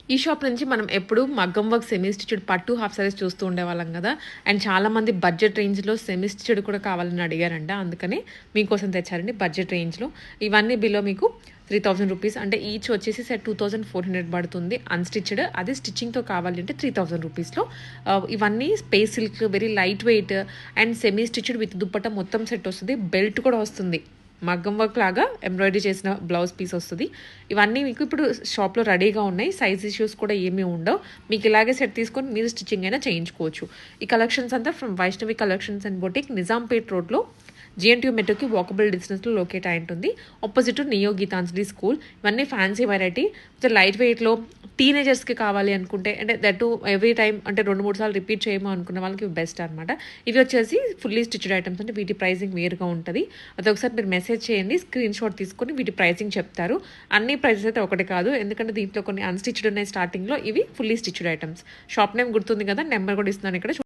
ఈ షాప్ నుంచి మనం ఎప్పుడు మగ్గం వర్క్ సెమీ స్టిచ్డ్ పట్టు హాఫ్ సారీస్ చూస్తూ ఉండేవాళ్ళం కదా. అండ్ చాలామంది బడ్జెట్ రేంజ్‌లో సెమీ స్టిచ్డ్ కూడా కావాలని అడిగారంట. అందుకని మీకోసం తెచ్చారండి బడ్జెట్ రేంజ్‌లో. ఇవన్నీ బిలో మీకు 3000 రూపీస్ అంటే ఈచ్ వచ్చేసి సెట్ 2400 పడుతుంది అన్‌స్టిచ్డ్. అదే స్టిచ్చింగ్‌తో కావాలి అంటే 3000 రూపీస్‌లో. ఇవన్నీ space silk very light weight and semi stitched with dupatta మొత్తం సెట్ వస్తుంది. బెల్ట్ కూడా వస్తుంది. మగ్గం వర్క్ లాగా ఎంబ్రాయిడరీ చేసిన బ్లౌజ్ పీస్ వస్తుంది. ఇవన్నీ మీకు ఇప్పుడు షాప్లో రెడీగా ఉన్నాయి. సైజ్ ఇష్యూస్ కూడా ఏమీ ఉండవు. మీకు ఇలాగే సెట్ తీసుకొని మీరు స్టిచ్చింగ్ అయినా చేయించుకోవచ్చు. ఈ కలెక్షన్స్ అంతా from Vaishnavi collections and boutique, Nizampet రోడ్లో జేఎన్టీయూ మెట్రోకి వాకబుల్ డిస్టెన్స్లో లొకేట్ అయి ఉంటుంది. Opposite neo Geetanjali school. ఇవన్నీ ఫ్యాన్సీ వెరైటీ లైట్ వెయిట్లో టీనేజర్స్కి కావాలి అనుకుంటే, అంటే దట్ టు ఎవ్రీ టైం అంటే 2-3 సార్లు రిపీట్ చేయమో అనుకున్న వాళ్ళకి బెస్ట్ అనమాట. ఇవి వచ్చేసి ఫుల్లీ స్టిచ్డ్ ఐటమ్స్, అంటే వీటి ప్రైసింగ్ వేరుగా ఉంటుంది. అది ఒకసారి మీరు మెసేజ్ చేయండి, స్క్రీన్ షాట్ తీసుకొని వీటి ప్రైసింగ్ చెప్తారు. అన్ని ప్రైసెస్ అయితే ఒకటి కాదు, ఎందుకంటే దీంట్లో కొన్ని అన్స్టిచ్డ్ ఉన్నాయి స్టార్టింగ్లో. ఇవి fully stitched items. Shop name గుర్తుంది కదా, నెంబర్ కూడా ఇస్తున్నాను ఇక్కడ.